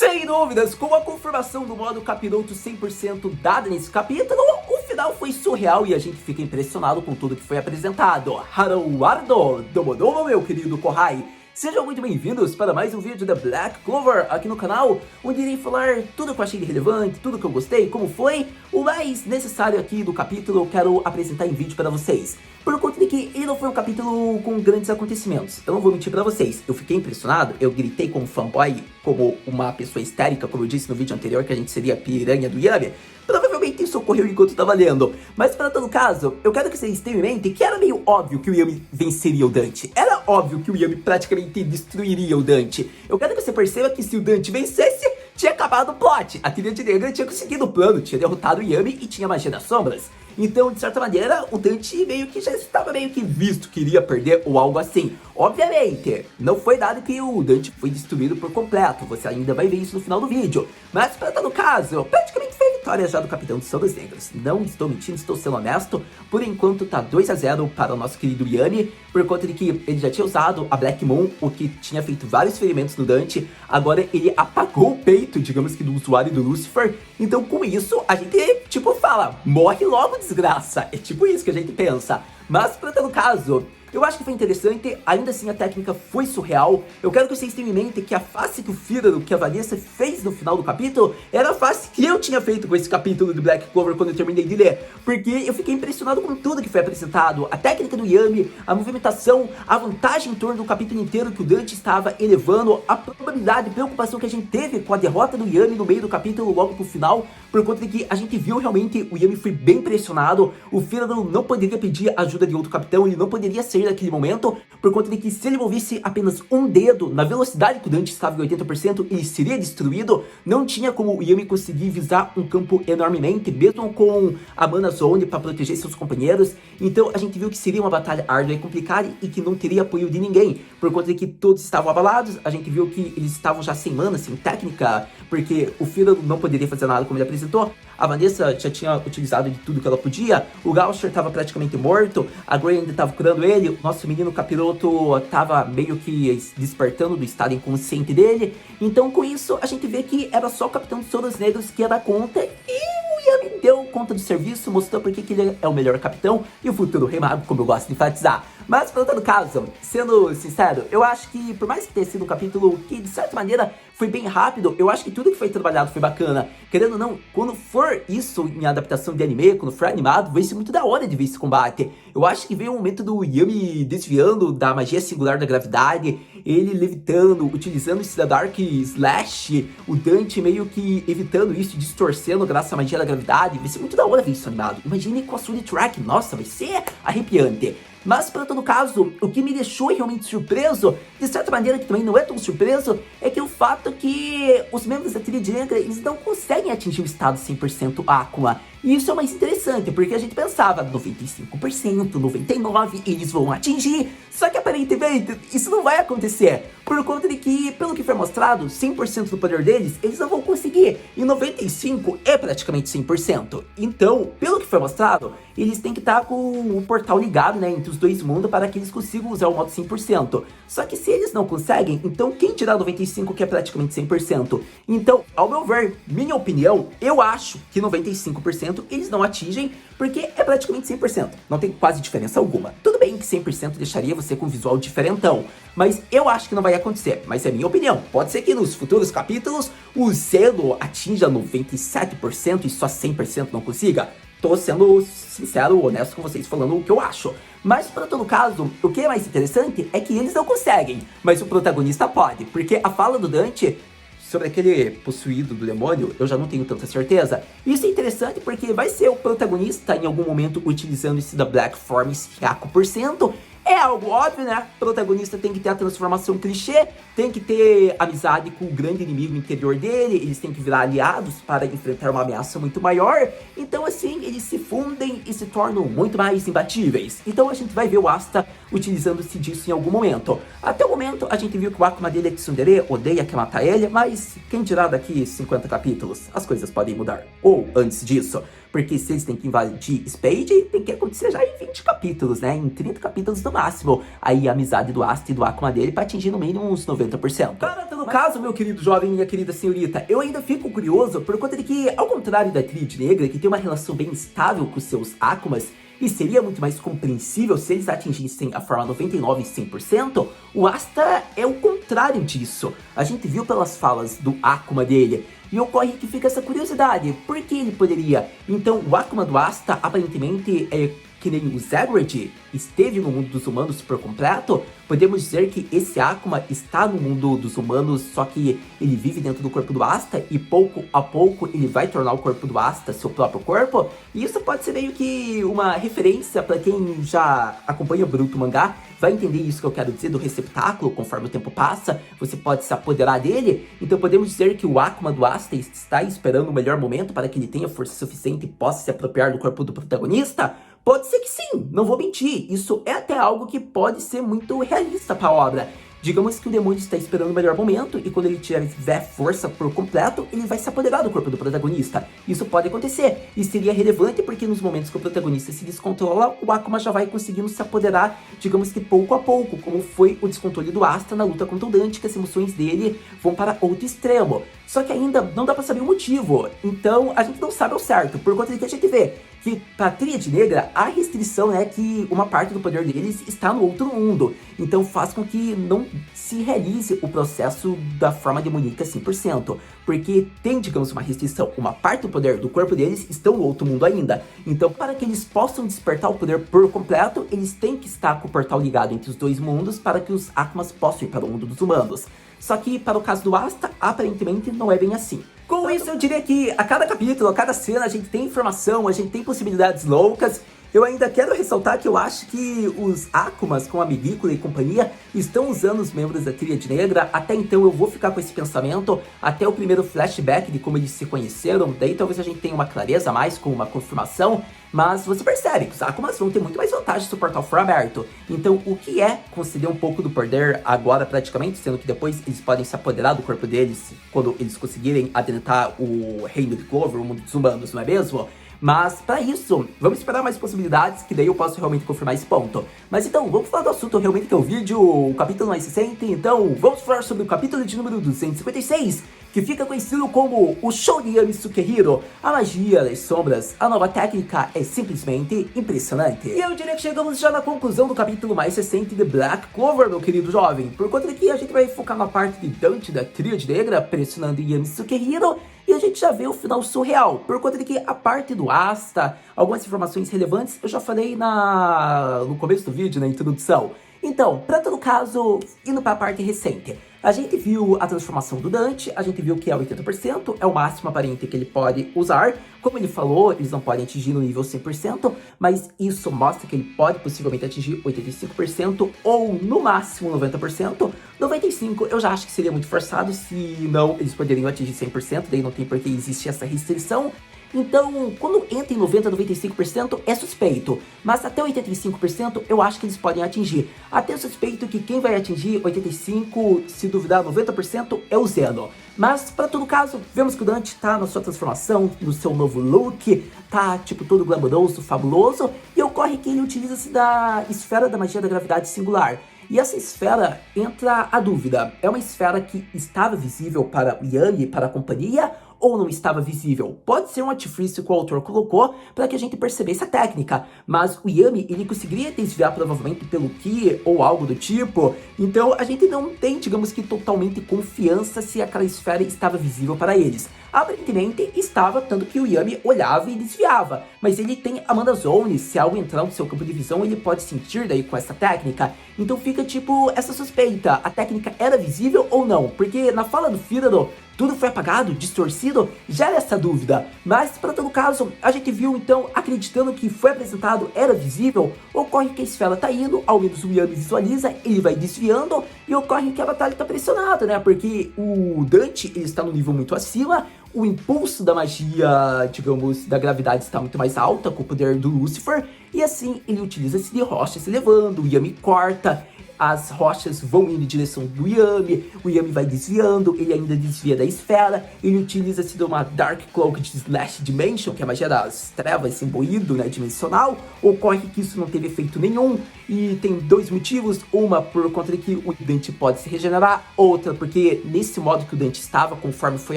Sem dúvidas, com a confirmação do modo capiroto 100% dada nesse capítulo, o final foi surreal e a gente fica impressionado com tudo que foi apresentado. Haruardo, domodomo, meu querido Kohai. Sejam muito bem-vindos para mais um vídeo da Black Clover aqui no canal, onde irei falar tudo que eu achei de relevante, tudo que eu gostei, como foi. O mais necessário aqui do capítulo eu quero apresentar em vídeo para vocês. Por conta de que ele não foi um capítulo com grandes acontecimentos. Eu não vou mentir pra vocês, eu fiquei impressionado, eu gritei como fanboy, como uma pessoa histérica, como eu disse no vídeo anterior, que a gente seria a piranha do Yami. Provavelmente isso ocorreu enquanto tava lendo, mas para todo caso, eu quero que vocês tenham em mente que era meio óbvio que o Yami venceria o Dante. Era óbvio que o Yami praticamente destruiria o Dante. Eu quero que você perceba que se o Dante vencesse, tinha acabado o plot. A Tríade Negra tinha conseguido o plano, tinha derrotado o Yami e tinha magia das sombras. Então, de certa maneira, o Dante meio que já estava meio que visto que iria perder ou algo assim. Obviamente, não foi dado que o Dante foi destruído por completo, você ainda vai ver isso no final do vídeo. Mas, para todo caso, praticamente foi a vitória já do Capitão dos Sombras Negras. Não estou mentindo, estou sendo honesto. Por enquanto tá 2-0 para o nosso querido Yami, por conta de que ele já tinha usado a Black Moon, o que tinha feito vários ferimentos no Dante. Agora ele apagou o peito, digamos que do usuário do Lucifer. Então com isso, a gente, tipo, fala, morre logo, desgraça. É tipo isso que a gente pensa. Mas, para todo caso, eu acho que foi interessante, ainda assim a técnica foi surreal. Eu quero que vocês tenham em mente que a face que o Fígaro, que a Vanessa fez no final do capítulo, era a face que eu tinha feito com esse capítulo do Black Clover quando eu terminei de ler. Porque eu fiquei impressionado com tudo que foi apresentado. A técnica do Yami, a movimentação, a vantagem em torno do capítulo inteiro que o Dante estava elevando, a probabilidade e preocupação que a gente teve com a derrota do Yami no meio do capítulo logo pro final, por conta de que a gente viu realmente o Yami foi bem pressionado. O Fígaro não poderia pedir ajuda de outro capitão, ele não poderia sair naquele momento, por conta de que se ele movesse apenas um dedo na velocidade que o Dante estava em 80%, ele seria destruído. Não tinha como o Yami conseguir visar um campo enormemente, mesmo com a Mana Zone para proteger seus companheiros. Então a gente viu que seria uma batalha árdua e complicada e que não teria apoio de ninguém, por conta de que todos estavam abalados. A gente viu que eles estavam já sem mana, sem técnica, porque o Fígaro não poderia fazer nada como ele apresentou. A Vanessa já tinha utilizado de tudo que ela podia, o Gaucher estava praticamente morto, a Grey ainda estava curando ele, o nosso menino capiroto estava meio que despertando do estado inconsciente dele. Então com isso a gente vê que era só o Capitão dos Sombras Negros que ia dar conta, e o Yami deu conta do serviço, mostrou porque que ele é o melhor capitão e o futuro rei mago, como eu gosto de enfatizar. Mas, para todo caso, sendo sincero, eu acho que, por mais que tenha sido um capítulo que, de certa maneira, foi bem rápido, eu acho que tudo que foi trabalhado foi bacana. Querendo ou não, quando for isso em adaptação de anime, quando for animado, vai ser muito da hora de ver esse combate. Eu acho que veio o momento do Yami desviando da magia singular da gravidade, ele levitando, utilizando esse da Dark Slash, o Dante meio que evitando isso, distorcendo graças à magia da gravidade. Vai ser muito da hora ver isso animado. Imagine com a Soul Track, nossa, vai ser arrepiante. Mas, para todo caso, o que me deixou realmente surpreso, de certa maneira que também não é tão surpreso, é que o fato que os membros da Tríade Negra, eles não conseguem atingir o estado 100% Aqua. E isso é mais interessante, porque a gente pensava 95%, 99% eles vão atingir. Só que aparentemente isso não vai acontecer, por conta de que, pelo que foi mostrado, 100% do poder deles, eles não vão conseguir. E 95% é praticamente 100%. Então, pelo que foi mostrado, eles têm que estar com o portal ligado, né, entre os dois mundos para que eles consigam usar o modo 100%. Só que se eles não conseguem, então quem tirar 95% que é praticamente 100%? Então, ao meu ver, minha opinião, eu acho que 95% eles não atingem, porque é praticamente 100%, não tem quase diferença alguma. Tudo bem que 100% deixaria você com um visual diferentão, mas eu acho que não vai acontecer, mas é minha opinião. Pode ser que nos futuros capítulos o Zelo atinja 97% e só 100% não consiga. Tô sendo sincero, honesto com vocês, falando o que eu acho. Mas, para todo caso, o que é mais interessante é que eles não conseguem, mas o protagonista pode, porque a fala do Dante sobre aquele possuído do demônio, eu já não tenho tanta certeza. Isso é interessante porque vai ser o protagonista em algum momento utilizando esse da Black Form, esse Hyaku por cento. É algo óbvio, né? O protagonista tem que ter a transformação clichê, tem que ter amizade com o grande inimigo interior dele, eles têm que virar aliados para enfrentar uma ameaça muito maior. Então assim, eles se fundem e se tornam muito mais imbatíveis. Então a gente vai ver o Asta utilizando-se disso em algum momento. Até o momento a gente viu que o Akuma dele é Tsundere, odeia que matar ele, mas quem dirá daqui 50 capítulos, as coisas podem mudar. Ou antes disso. porque se eles têm que invadir Spade, tem que acontecer já em 20 capítulos, né? Em 30 capítulos no máximo. Aí a amizade do Asta e do Akuma dele pra atingir no mínimo uns 90%. Para todo caso, meu querido jovem e minha querida senhorita, eu ainda fico curioso por conta de que, ao contrário da Tríade Negra, que tem uma relação bem estável com seus Akumas, e seria muito mais compreensível se eles atingissem a forma 99 e 100%, o Asta é o contrário disso. A gente viu pelas falas do Akuma dele, e ocorre que fica essa curiosidade, por que ele poderia? Então o Akuma do Asta aparentemente é que nem o Zagreus esteve no mundo dos humanos por completo, podemos dizer que esse Akuma está no mundo dos humanos, só que ele vive dentro do corpo do Asta e pouco a pouco ele vai tornar o corpo do Asta seu próprio corpo. E isso pode ser meio que uma referência para quem já acompanha o Boruto mangá, vai entender isso que eu quero dizer do receptáculo, conforme o tempo passa, você pode se apoderar dele. Então podemos dizer que o Akuma do Asta está esperando o melhor momento para que ele tenha força suficiente e possa se apropriar do corpo do protagonista. Pode ser que sim, não vou mentir, isso é até algo que pode ser muito realista para a obra. Digamos que o demônio está esperando o melhor momento e quando ele tiver força por completo, ele vai se apoderar do corpo do protagonista. Isso pode acontecer e seria relevante porque nos momentos que o protagonista se descontrola, o Akuma já vai conseguindo se apoderar, digamos que pouco a pouco, como foi o descontrole do Asta na luta contra o Dante, que as emoções dele vão para outro extremo. Só que ainda não dá pra saber o motivo, então a gente não sabe ao certo, por conta de que a gente vê que pra Tríade Negra a restrição é que uma parte do poder deles está no outro mundo, então faz com que não se realize o processo da forma demoníaca 100%, porque tem, digamos, uma restrição, uma parte do poder do corpo deles estão no outro mundo ainda, então para que eles possam despertar o poder por completo, eles têm que estar com o portal ligado entre os dois mundos para que os Akumas possam ir para o mundo dos humanos. Só que para o caso do Asta, aparentemente não é bem assim. Com isso eu diria que a cada capítulo, a cada cena a gente tem informação, a gente tem possibilidades loucas. Eu ainda quero ressaltar que eu acho que os Akumas com a Megicula e companhia estão usando os membros da Tríade Negra. Até então eu vou ficar com esse pensamento até o primeiro flashback de como eles se conheceram. Daí talvez a gente tenha uma clareza a mais com uma confirmação. Mas você percebe que os Akumas vão ter muito mais vantagem se o portal for aberto. Então o que é conceder um pouco do poder agora praticamente, sendo que depois eles podem se apoderar do corpo deles quando eles conseguirem adentrar o reino de Clover, o mundo dos humanos, não é mesmo? Mas para isso, vamos esperar mais possibilidades, que daí eu posso realmente confirmar esse ponto. Mas então, vamos falar do assunto realmente que é o vídeo, o capítulo mais recente. Então, vamos falar sobre o capítulo de número 256, que fica conhecido como o Shoryami Sukehiro. A magia das sombras, a nova técnica é simplesmente impressionante. E eu diria que chegamos já na conclusão do capítulo mais recente de Black Clover, meu querido jovem. Por conta de que a gente vai focar na parte de Dante da Tríade Negra, pressionando Yami Sukehiro. E a gente já vê o final surreal, por conta de que a parte do Asta, algumas informações relevantes, eu já falei no começo do vídeo, na introdução. Então, para todo caso, indo para a parte recente, a gente viu a transformação do Dante, a gente viu que é 80%, é o máximo aparente que ele pode usar. Como ele falou, eles não podem atingir no nível 100%, mas isso mostra que ele pode possivelmente atingir 85% ou no máximo 90%. 95% eu já acho que seria muito forçado, se não eles poderiam atingir 100%, daí não tem por que existe essa restrição. Então, quando entra em 90%, 95% é suspeito, mas até 85% eu acho que eles podem atingir. Até suspeito que quem vai atingir 85%, se duvidar 90%, é o Zeno. Mas, para todo caso, vemos que o Dante tá na sua transformação, no seu novo look, tá tipo todo glamouroso, fabuloso, e ocorre que ele utiliza-se da esfera da magia da gravidade singular. E essa esfera entra a dúvida, é uma esfera que estava visível para o Yami, para a companhia, ou não estava visível? Pode ser um artifício que o autor colocou para que a gente percebesse a técnica, mas o Yami, ele conseguiria desviar provavelmente pelo Ki ou algo do tipo, então a gente não tem, digamos que, totalmente confiança se aquela esfera estava visível para eles. Aparentemente estava, tanto que o Yami olhava e desviava, mas ele tem Amanda Zone, se algo entrar no seu campo de visão, ele pode sentir daí com essa técnica, então fica tipo essa suspeita, a técnica era visível ou não? Porque na fala do Fígaro, tudo foi apagado, distorcido, gera essa dúvida. Mas, para todo caso, a gente viu, então, acreditando que foi apresentado, era visível, ocorre que a esfera tá indo, ao menos o Yami visualiza, ele vai desviando, e ocorre que a batalha tá pressionada, né? Porque o Dante, ele está no nível muito acima, o impulso da magia, digamos, da gravidade está muito mais alta, com o poder do Lucifer, e assim, ele utiliza-se de rocha se levando, o Yami corta. as rochas vão indo em direção do Yami, o Yami vai desviando, ele ainda desvia da esfera, ele utiliza-se de uma Dark Cloak de Slash Dimension, que é a magia das trevas, imbuído, né, dimensional. Ocorre que isso não teve efeito nenhum, e tem dois motivos: uma por conta de que o Dante pode se regenerar, outra porque nesse modo que o Dante estava, conforme foi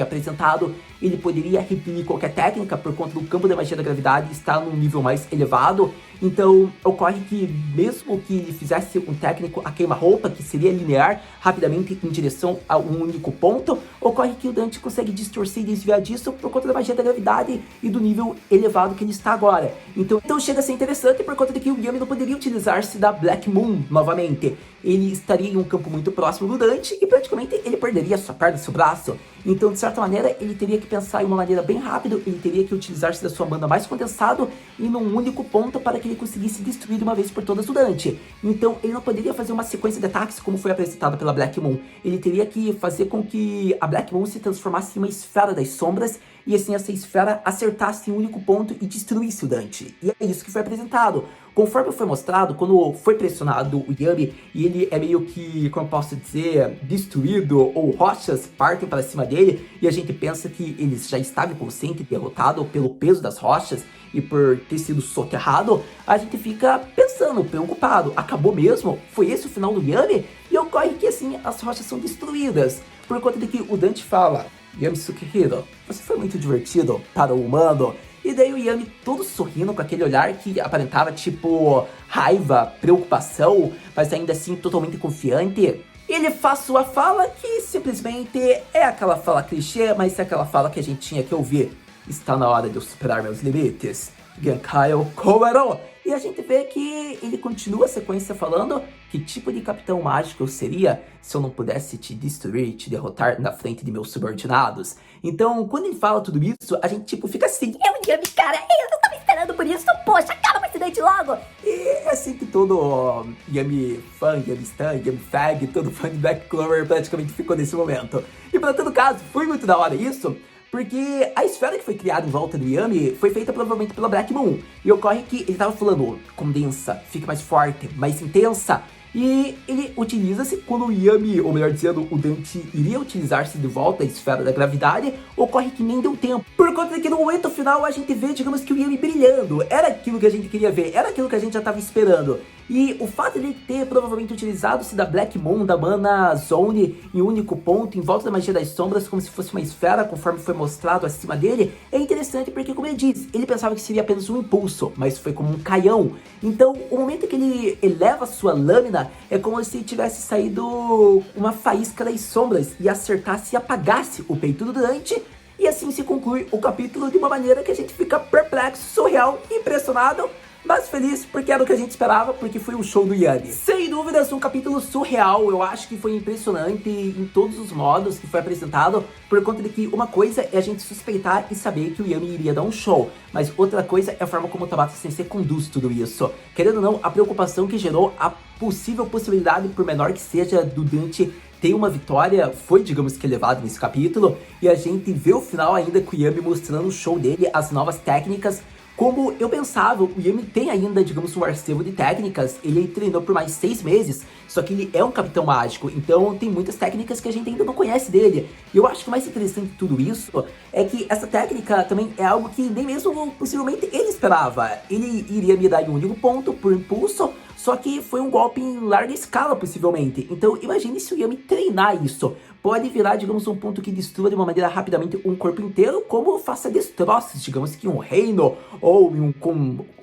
apresentado, ele poderia repelir qualquer técnica por conta do campo da magia da gravidade estar num nível mais elevado. Então ocorre que mesmo que ele fizesse um técnico a queima-roupa, que seria linear rapidamente em direção a um único ponto, ocorre que o Dante consegue distorcer e desviar disso por conta da magia da gravidade e do nível elevado que ele está agora. Então chega a ser interessante por conta de que o Yami não poderia utilizar-se da Black Moon novamente. Ele estaria em um campo muito próximo do Dante e praticamente ele perderia sua perna e seu braço. Então, de certa maneira, ele teria que pensar em uma maneira bem rápida, ele teria que utilizar-se da sua banda mais condensado e num único ponto para que ele conseguisse destruir de uma vez por todas o Dante. Então, ele não poderia fazer uma sequência de ataques como foi apresentado pela Black Moon. Ele teria que fazer com que a Black Moon se transformasse em uma esfera das sombras e assim essa esfera acertasse em um único ponto e destruísse o Dante. E é isso que foi apresentado. Conforme foi mostrado, quando foi pressionado o Yami e ele é meio que, como eu posso dizer, destruído, ou rochas partem para cima dele, e a gente pensa que ele já estava inconsciente, derrotado pelo peso das rochas e por ter sido soterrado, a gente fica pensando, preocupado, acabou mesmo? Foi esse o final do Yami? E ocorre que assim, as rochas são destruídas, por conta de que o Dante fala: Yami Sukihiro, você foi muito divertido para o humano. E daí o Yami todo sorrindo, com aquele olhar que aparentava tipo raiva, preocupação, mas ainda assim totalmente confiante. Ele faz sua fala que simplesmente é aquela fala clichê, mas é aquela fala que a gente tinha que ouvir. Está na hora de eu superar meus limites. Genkai Kowero. E a gente vê que ele continua a sequência falando: que tipo de capitão mágico eu seria se eu não pudesse te destruir, te derrotar na frente de meus subordinados. Então, quando ele fala tudo isso, a gente tipo fica assim: Yami, cara, eu não tava esperando por isso, poxa, acaba com esse date logo. E é assim que todo Yami fã, Yami Stan, Yami Fag, todo fã de Black Clover praticamente ficou nesse momento. E pra todo caso, foi muito da hora isso, porque a esfera que foi criada em volta do Yami foi feita provavelmente pela Black Moon. E ocorre que ele tava falando: condensa, fica mais forte, mais intensa. E ele utiliza-se quando o Yami, ou melhor dizendo, o Dante iria utilizar-se de volta à esfera da gravidade, ocorre que nem deu tempo. Por conta de que no momento final a gente vê, digamos que o Yami brilhando. Era aquilo que a gente queria ver, era aquilo que a gente já estava esperando. E o fato de ele ter provavelmente utilizado-se da Black Moon, da Mana Zone, em um único ponto, em volta da magia das sombras, como se fosse uma esfera, conforme foi mostrado acima dele, é interessante porque, como ele diz, ele pensava que seria apenas um impulso, mas foi como um canhão. Então, o momento que ele eleva sua lâmina, é como se tivesse saído uma faísca das sombras e acertasse e apagasse o peito do Dante. E assim se conclui o capítulo de uma maneira que a gente fica perplexo, surreal, impressionado, mas feliz porque era o que a gente esperava, porque foi o show do Yami. Sem dúvidas, um capítulo surreal. Eu acho que foi impressionante em todos os modos que foi apresentado, por conta de que uma coisa é a gente suspeitar e saber que o Yami iria dar um show, mas outra coisa é a forma como o Tabata Sensei conduz tudo isso. Querendo ou não, a preocupação que gerou a possível possibilidade, por menor que seja, do Dante ter uma vitória foi, digamos que, elevado nesse capítulo, e a gente vê o final ainda com o Yami mostrando o show dele, as novas técnicas. Como eu pensava, o Yami tem ainda, digamos, um arquivo de técnicas. Ele treinou por mais 6 meses, só que ele é um capitão mágico, então tem muitas técnicas que a gente ainda não conhece dele. E eu acho que o mais interessante de tudo isso é que essa técnica também é algo que nem mesmo possivelmente ele esperava. Ele iria me dar em um único ponto por impulso, só que foi um golpe em larga escala, possivelmente. Então imagine se o Yami treinar isso. Pode virar, digamos, um ponto que destrua de uma maneira rapidamente um corpo inteiro, como faça destroços, digamos que um reino, ou em um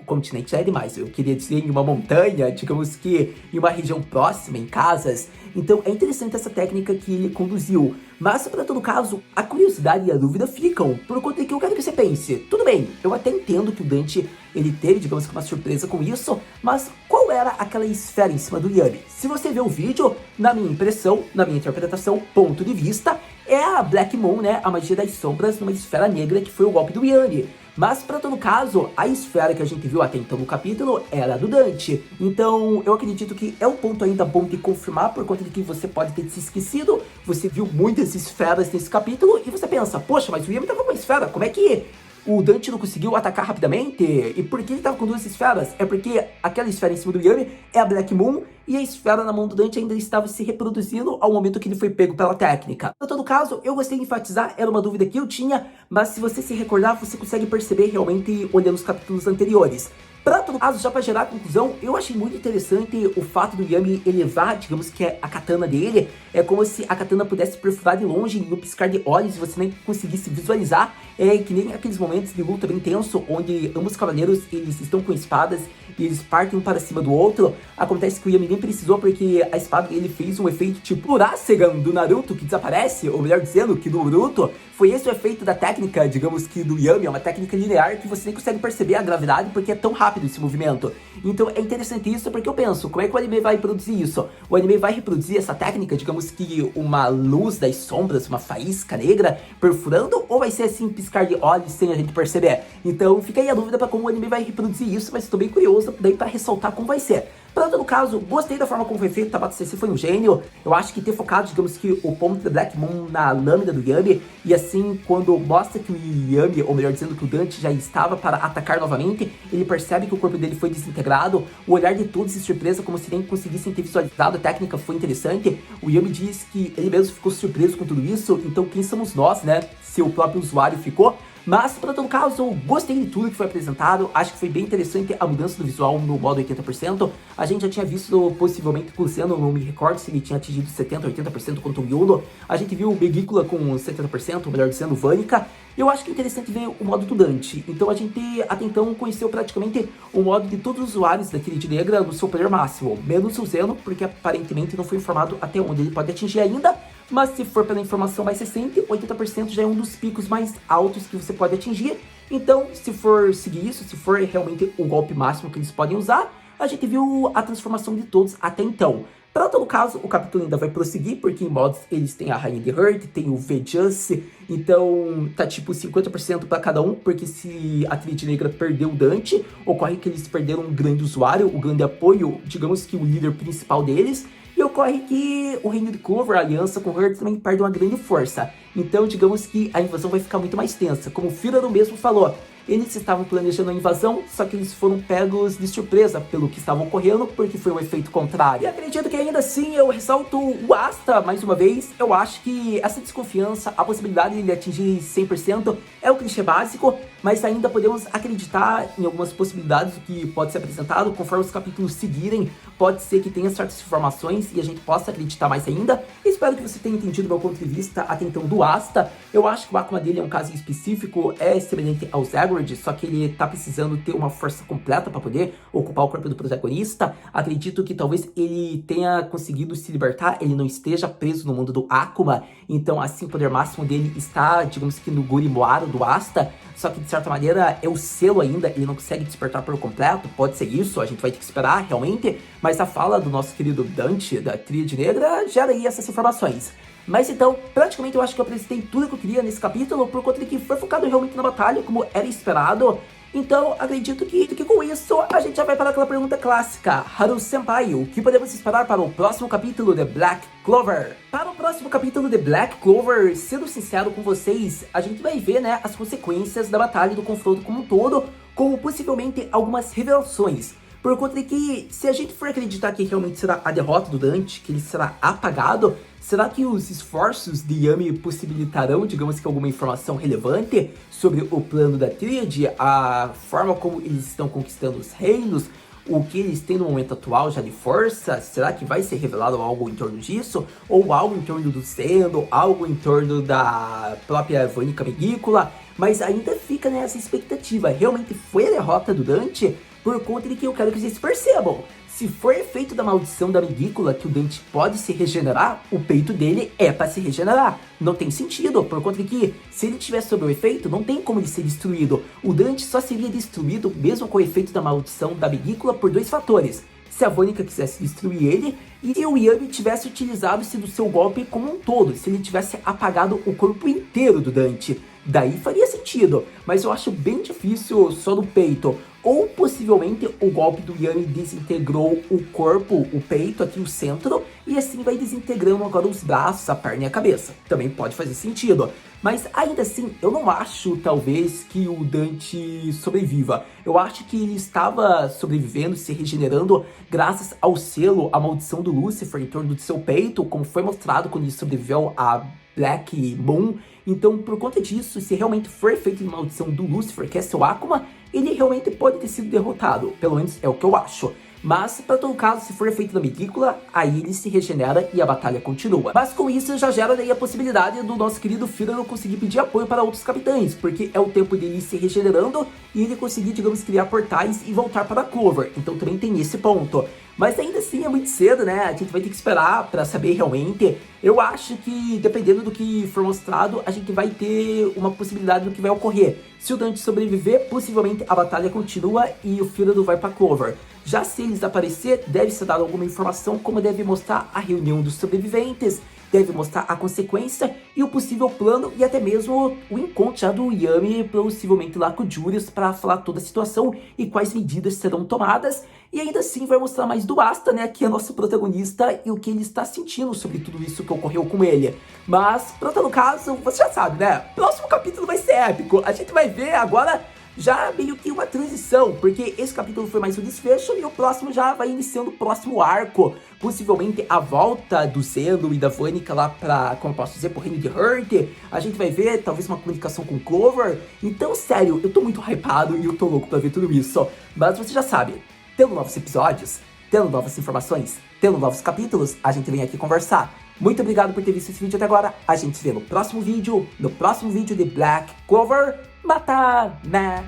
continente já é demais, eu queria dizer em uma montanha, digamos que em uma região próxima, em casas. Então é interessante essa técnica que ele conduziu. Mas, para todo caso, a curiosidade e a dúvida ficam, por conta de que eu quero que você pense: tudo bem, eu até entendo que o Dante, ele teve, digamos que uma surpresa com isso, mas qual era aquela esfera em cima do Yami? Se você ver o vídeo, na minha impressão, na minha interpretação, ponto de vista, é a Black Moon, né, a magia das sombras numa esfera negra que foi o golpe do Yami. Mas, para todo caso, a esfera que a gente viu até então no capítulo era a do Dante. Então, eu acredito que é um ponto ainda bom de confirmar, por conta de que você pode ter se esquecido. Você viu muitas esferas nesse capítulo e você pensa: poxa, mas o Yami tava com uma esfera, como é que o Dante não conseguiu atacar rapidamente? E por que ele tava com duas esferas? É porque aquela esfera em cima do Yami é a Black Moon e a esfera na mão do Dante ainda estava se reproduzindo ao momento que ele foi pego pela técnica. Em todo caso, eu gostei de enfatizar, era uma dúvida que eu tinha, mas se você se recordar, você consegue perceber realmente olhando os capítulos anteriores. Pra todo caso, já pra gerar a conclusão, eu achei muito interessante o fato do Yami elevar, digamos que a katana dele. É como se a katana pudesse perfurar de longe em um piscar de olhos e você nem conseguisse visualizar. É que nem aqueles momentos de luta bem tenso, onde ambos cavaleiros eles estão com espadas e eles partem um para cima do outro. Acontece que o Yami nem precisou porque a espada dele fez um efeito tipo Rasengan do Naruto que desaparece, ou melhor dizendo, que do Boruto. Foi esse o efeito da técnica, digamos que do Yami, é uma técnica linear que você nem consegue perceber a gravidade porque é tão rápido esse movimento. Então é interessante isso porque eu penso, como é que o anime vai produzir isso? O anime vai reproduzir essa técnica, digamos que uma luz das sombras, uma faísca negra perfurando, ou vai ser assim piscar de olhos sem a gente perceber? Então fica aí a dúvida para como o anime vai reproduzir isso, mas estou bem curioso daí para ressaltar como vai ser. Pra todo caso, gostei da forma como foi feito, Tabata CC foi um gênio. Eu acho que ter focado, digamos que, o ponto da Black Moon na lâmina do Yami, e assim, quando mostra que o Yami, ou melhor dizendo, que o Dante já estava para atacar novamente, ele percebe que o corpo dele foi desintegrado, o olhar de todos de surpresa, como se nem conseguissem ter visualizado, a técnica foi interessante. O Yami diz que ele mesmo ficou surpreso com tudo isso, então quem somos nós, né, se o próprio usuário ficou? Mas, para todo caso, eu gostei de tudo que foi apresentado, acho que foi bem interessante a mudança do visual no modo 80%. A gente já tinha visto, possivelmente, com o Zeno, não me recordo se ele tinha atingido 70%, 80% contra o Yuno. A gente viu o Megicula com 70%, ou melhor dizendo, Vanica. E eu acho que é interessante ver o modo do Dante. Então a gente, até então, conheceu praticamente o modo de todos os usuários da Tríade Negra no seu poder máximo, menos o Zeno, porque aparentemente não foi informado até onde ele pode atingir ainda. Mas se for pela informação mais recente, 80% já é um dos picos mais altos que você pode atingir. Então, se for seguir isso, se for realmente o golpe máximo que eles podem usar, a gente viu a transformação de todos até então. Para todo caso, o capítulo ainda vai prosseguir, porque em mods eles têm a Rainha de Hurt, tem o V-Just, então tá tipo 50% para cada um, porque se a Tríade Negra perdeu o Dante, ocorre que eles perderam um grande usuário, o grande apoio, digamos que o líder principal deles, e ocorre que o Reino de Clover, a aliança com Hurt, também perde uma grande força. Então, digamos que a invasão vai ficar muito mais tensa. Como o Firano mesmo falou, eles estavam planejando a invasão, só que eles foram pegos de surpresa pelo que estava ocorrendo, porque foi um efeito contrário. E acredito que ainda assim eu ressalto o Asta mais uma vez. Eu acho que essa desconfiança, a possibilidade de ele atingir 100% é o clichê básico, mas ainda podemos acreditar em algumas possibilidades do que pode ser apresentado. Conforme os capítulos seguirem, pode ser que tenha certas informações e a gente possa acreditar mais ainda. Espero que você tenha entendido meu ponto de vista até então do Asta. Eu acho que o Akuma dele é um caso específico, é semelhante ao Zagreus, só que ele tá precisando ter uma força completa para poder ocupar o corpo do protagonista. Acredito que talvez ele tenha conseguido se libertar, ele não esteja preso no mundo do Akuma, então assim o poder máximo dele está, digamos que no Gurimoaro do Asta, só que de certa maneira é o selo ainda, ele não consegue despertar por completo, pode ser isso, a gente vai ter que esperar realmente, mas a fala do nosso querido Dante, da Tríade Negra, gera aí essas informações. Mas então, praticamente eu acho que eu apresentei tudo que eu queria nesse capítulo, por conta de que foi focado realmente na batalha, como era esperado. Então, acredito que com isso, a gente já vai para aquela pergunta clássica. Haru Senpai, o que podemos esperar para o próximo capítulo de Black Clover? Para o próximo capítulo de Black Clover, sendo sincero com vocês, a gente vai ver, né, as consequências da batalha e do confronto como um todo, com possivelmente algumas revelações. Por conta de que, se a gente for acreditar que realmente será a derrota do Dante, que ele será apagado, será que os esforços de Yami possibilitarão, digamos que, alguma informação relevante sobre o plano da Tríade, a forma como eles estão conquistando os reinos, o que eles têm no momento atual já de força? Será que vai ser revelado algo em torno disso? Ou algo em torno do Zeno, algo em torno da própria Vanica Megicula? Mas ainda fica nessa expectativa, realmente foi a derrota do Dante? Por conta de que eu quero que vocês percebam. Se for efeito da maldição da Megicula que o Dante pode se regenerar, o peito dele é para se regenerar. Não tem sentido, por conta de que se ele estiver sob o efeito, não tem como ele ser destruído. O Dante só seria destruído mesmo com o efeito da maldição da Megicula por dois fatores. Se a Vanica quisesse destruir ele e se o Yami tivesse utilizado-se do seu golpe como um todo, se ele tivesse apagado o corpo inteiro do Dante. Daí faria sentido, mas eu acho bem difícil só no peito. ou possivelmente o golpe do Yami desintegrou o corpo, o peito, aqui o centro, e assim vai desintegrando agora os braços, a perna e a cabeça. Também pode fazer sentido. Mas ainda assim, eu não acho, talvez, que o Dante sobreviva. Eu acho que ele estava sobrevivendo, se regenerando, graças ao selo, a maldição do Lúcifer em torno do seu peito, como foi mostrado quando ele sobreviveu a Black Moon. Então, por conta disso, se realmente for feito de maldição do Lúcifer, que é seu Akuma, ele realmente pode ter sido derrotado. Pelo menos é o que eu acho. Mas, para todo caso, se for feito na medícula, aí ele se regenera e a batalha continua. Mas com isso já gera daí a possibilidade do nosso querido Firo conseguir pedir apoio para outros capitães, porque é o tempo dele se regenerando e ele conseguir, digamos, criar portais e voltar para Clover. Então também tem esse ponto. Mas ainda assim é muito cedo, né? A gente vai ter que esperar para saber realmente. Eu acho que, dependendo do que for mostrado, a gente vai ter uma possibilidade do que vai ocorrer. Se o Dante sobreviver, possivelmente a batalha continua e o Firo vai para Clover. Já se eles aparecer, deve ser dado alguma informação, como deve mostrar a reunião dos sobreviventes, deve mostrar a consequência e o possível plano e até mesmo o encontro já do Yami, possivelmente lá com o Julius, para falar toda a situação e quais medidas serão tomadas. E ainda assim vai mostrar mais do Asta, né, que é nosso protagonista, e o que ele está sentindo sobre tudo isso que ocorreu com ele. Mas, para todo caso, você já sabe, né, próximo capítulo vai ser épico. A gente vai ver agora já meio que uma transição, porque esse capítulo foi mais um desfecho e o próximo já vai iniciando o próximo arco, possivelmente a volta do Zeno e da Vanica lá pra, como eu posso dizer, pro reino de Hurt. A gente vai ver talvez uma comunicação com Clover. Então, sério, eu tô muito hypado e eu tô louco pra ver tudo isso. Mas você já sabe, tendo novos episódios, tendo novas informações, tendo novos capítulos, a gente vem aqui conversar. Muito obrigado por ter visto esse vídeo até agora. A gente se vê no próximo vídeo de Black Clover Matana.